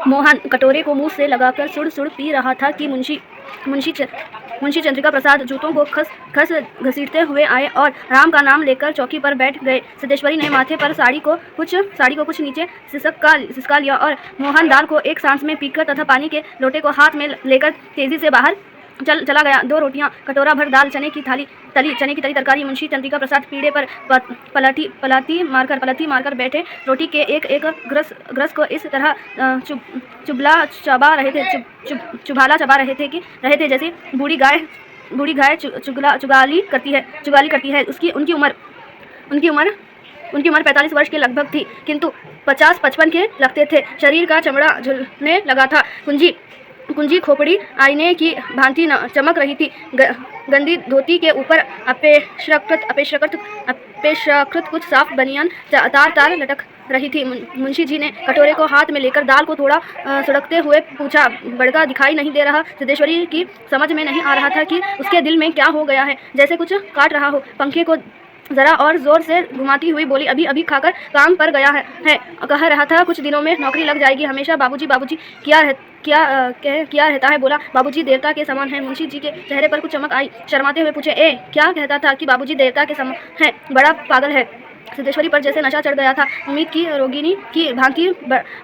मोहन कटोरे को मुंह से लगाकर सुड़ सुड़ पी रहा था कि मुंशी चंद्रिका प्रसाद जूतों को खस घसीटते हुए आए और राम का नाम लेकर चौकी पर बैठ गए। सिद्धेश्वरी ने माथे पर साड़ी को कुछ नीचे सिसका लिया और मोहन दाल को एक सांस में पीकर तथा पानी के लोटे को हाथ में लेकर तेजी से बाहर चला गया। 2 रोटियां, कटोरा भर दाल, चने की तली तरकारी। मुंशी चंद्रिका प्रसाद पीढ़े पर पलाती मारकर बैठे रोटी के एक ग्रस को इस तरह चुभाला चबा रहे थे जैसे बूढ़ी गाय चुगाली करती है। उनकी उम्र 45 वर्ष के लगभग थी, किंतु 50-55 के लगते थे। शरीर का चमड़ा झुलने लगा था। कुंजी खोपड़ी आईने की भांति चमक रही थी। गंदी धोती के ऊपर अपेक्षाकृत कुछ साफ बनियान तार लटक रही थी। मुंशी जी ने कटोरे को हाथ में लेकर दाल को थोड़ा सुड़कते हुए पूछा, बड़का दिखाई नहीं दे रहा? सिद्धेश्वरी की समझ में नहीं आ रहा था कि उसके दिल में क्या हो गया है, जैसे कुछ काट रहा हो। पंखे को जरा और जोर से घुमाती हुई बोली, अभी खाकर काम पर गया है। कह रहा था कुछ दिनों में नौकरी लग जाएगी। हमेशा बाबूजी किया रहता है। बोला, बाबूजी देवता के समान है। मुंशी जी के चेहरे पर कुछ चमक आई। शर्माते हुए पूछे, क्या कहता था कि बाबूजी देवता के समान है? बड़ा पागल है। सिद्धेश्वरी पर जैसे नशा चढ़ गया था। उम्मीद की भांति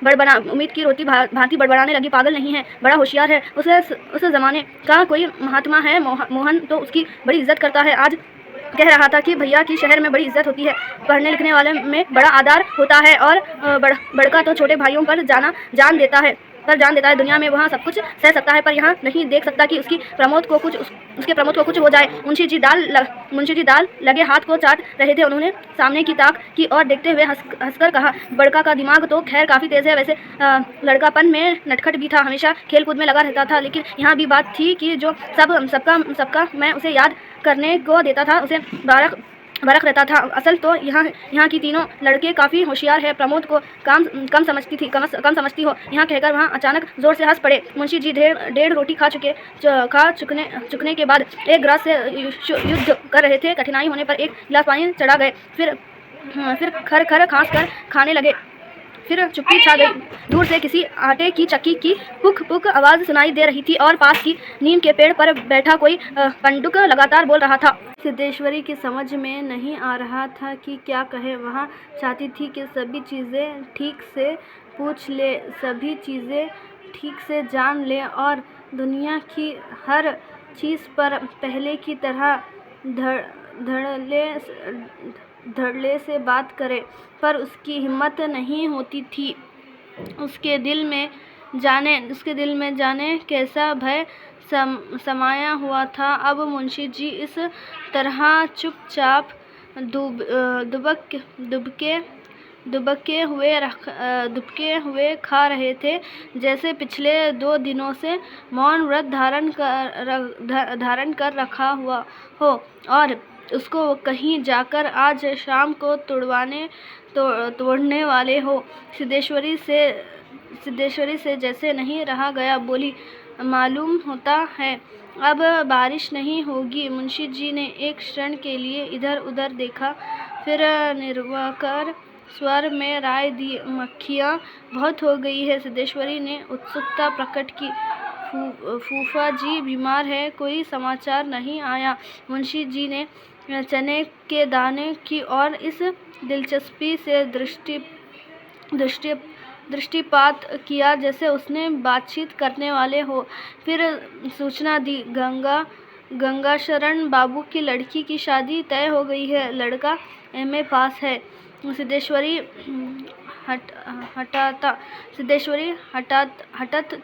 बड़बड़ाने लगी। पागल नहीं है, बड़ा होशियार है। उस जमाने का कोई महात्मा है। मोहन तो उसकी बड़ी इज्जत करता है। आज कह रहा था कि भैया की शहर में बड़ी इज्जत होती है, पढ़ने लिखने वाले में बड़ा आदर होता है और बड़का तो छोटे भाइयों पर जान देता है। दुनिया में वहाँ सब कुछ सह सकता है, पर यहाँ नहीं देख सकता कि उसके प्रमोद को कुछ हो जाए। मुंशी जी दाल लगे हाथ को चाट रहे थे। उन्होंने सामने की ताक की और देखते हुए हंसकर कहा, बड़का का दिमाग तो खैर काफ़ी तेज़ है। वैसे लड़कापन में नटखट भी था, हमेशा खेल कूद में लगा रहता था। लेकिन यहाँ भी बात थी कि जो सबका मैं उसे याद करने को देता था, उसे बरख रहता था। असल तो यहाँ की तीनों लड़के काफ़ी होशियार है। प्रमोद को कम समझती हो, यहाँ कहकर वहाँ अचानक जोर से हंस पड़े। मुंशी जी 1.5 रोटी खा चुकने के बाद एक गिलास से युद्ध कर रहे थे। कठिनाई होने पर एक गिलास पानी चढ़ा गए, फिर खर खांस कर खाने लगे। फिर चुप्पी छा गई। दूर से किसी आटे की चक्की की पुक आवाज़ सुनाई दे रही थी और पास की नीम के पेड़ पर बैठा कोई पंडुक लगातार बोल रहा था। सिद्धेश्वरी की समझ में नहीं आ रहा था कि क्या कहे। वह चाहती थी कि सभी चीज़ें ठीक से पूछ ले, सभी चीज़ें ठीक से जान ले और दुनिया की हर चीज़ पर पहले की तरह धड़ल्ले से बात करे, पर उसकी हिम्मत नहीं होती थी। उसके दिल में जाने कैसा भय समाया हुआ था। अब मुंशी जी इस तरह चुपचाप दुबके हुए खा रहे थे जैसे पिछले 2 दिनों से मौन व्रत धारण कर रखा हुआ हो और उसको कहीं जाकर आज शाम को तोड़ने वाले हो। सिद्धेश्वरी से जैसे नहीं रहा गया। बोली, मालूम होता है अब बारिश नहीं होगी। मुंशी जी ने एक क्षण के लिए इधर उधर देखा, फिर निर्विकार स्वर में राय दी, मक्खियाँ बहुत हो गई है। सिद्धेश्वरी ने उत्सुकता प्रकट की। फूफा जी बीमार है, कोई समाचार नहीं आया? मुंशी जी ने चने के दाने की ओर इस दिलचस्पी से दृष्टिपात किया जैसे उसने बातचीत करने वाले हो। फिर सूचना दी, गंगाशरण बाबू की लड़की की शादी तय हो गई है। लड़का MA पास है। सिद्धेश्वरी हठात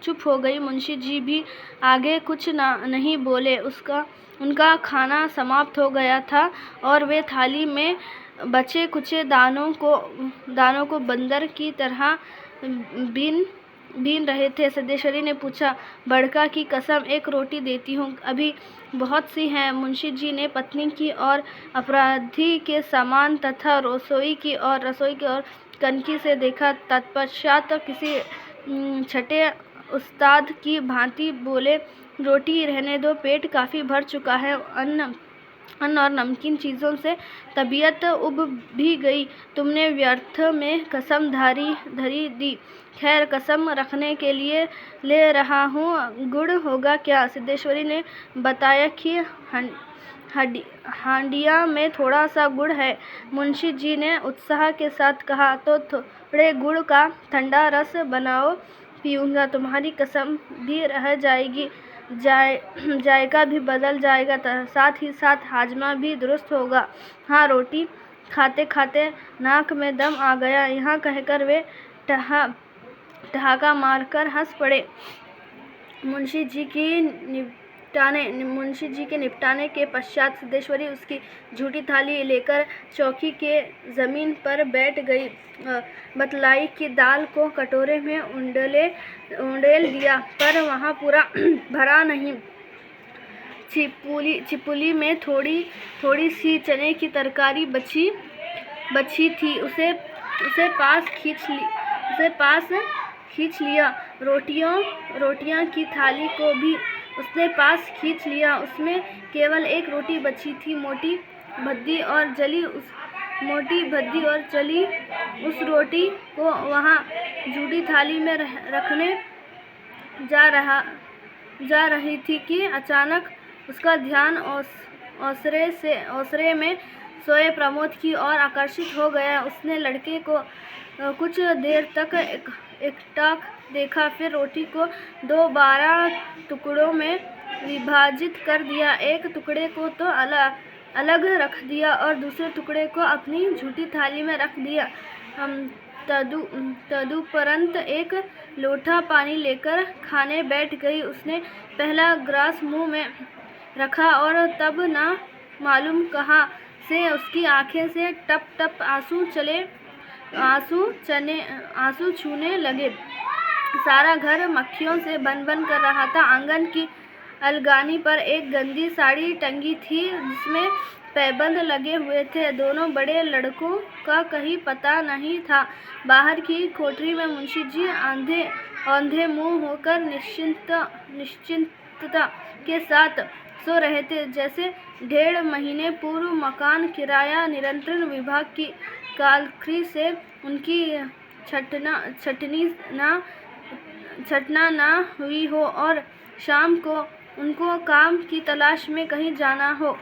चुप हो गई। मुंशी जी भी आगे कुछ नहीं बोले। उनका खाना समाप्त हो गया था और वे थाली में बचे कुचे दानों को बंदर की तरह बीन रहे थे। सिद्धेश्वरी ने पूछा, बड़का की कसम, एक रोटी देती हूँ, अभी बहुत सी हैं। मुंशी जी ने पत्नी की ओर अपराधी के समान तथा रसोई की ओर कनखी से देखा। तत्पश्चात किसी छठे उस्ताद की भांति बोले, रोटी रहने दो, पेट काफ़ी भर चुका है। अन्न और नमकीन चीज़ों से तबीयत उब भी गई। तुमने व्यर्थ में कसम धरी दी। खैर, कसम रखने के लिए ले रहा हूँ। गुड़ होगा क्या? सिद्धेश्वरी ने बताया कि हांडिया में थोड़ा सा गुड़ है। मुंशी जी ने उत्साह के साथ कहा, तो थोड़े गुड़ का ठंडा रस बनाओ, पीऊँगा। तुम्हारी कसम भी रह जाएगी, जायका भी बदल जाएगा, साथ ही साथ हाजमा भी दुरुस्त होगा। हाँ, रोटी खाते खाते नाक में दम आ गया, यहाँ कहकर वे ठहाका मारकर हंस पड़े। मुंशी जी के निपटाने के पश्चात सिद्धेश्वरी उसकी झूठी थाली लेकर चौकी के ज़मीन पर बैठ गई। बतलाई कि दाल को कटोरे में उंडेल दिया, पर वहाँ पूरा भरा नहीं। छिपुली में थोड़ी सी चने की तरकारी बची थी, उसे पास खींच लिया। रोटियां की थाली को भी उसने पास खींच लिया। उसमें केवल एक रोटी बची थी, मोटी भद्दी और जली। उस रोटी को वहाँ झूठी थाली में रखने जा रही थी कि अचानक उसका ध्यान ओसरे में सोए प्रमोद की ओर आकर्षित हो गया। उसने लड़के को कुछ देर तक एकटक देखा, फिर रोटी को 2 बारह टुकड़ों में विभाजित कर दिया। एक टुकड़े को तो अलग रख दिया और दूसरे टुकड़े को अपनी झूठी थाली में रख दिया। तदुपरंत एक लोटा पानी लेकर खाने बैठ गई। उसने पहला ग्रास मुंह में रखा और तब न मालूम कहाँ से उसकी आंखें से टप टप आंसू छूने लगे। सारा घर मक्खियों से भन कर रहा था। आंगन की अलगानी पर एक गंदी साड़ी टंगी थी, जिसमें पैबंद लगे हुए थे। दोनों बड़े लड़कों का कहीं पता नहीं था। बाहर की कोठरी में मुंशी जी औंधे मुंह होकर निश्चिंतता के साथ सो रहे थे, जैसे 1.5 महीने पूर्व मकान किराया नियंत्रण विभाग की कालखी से उनकी छटना ना हुई हो और शाम को उनको काम की तलाश में कहीं जाना हो।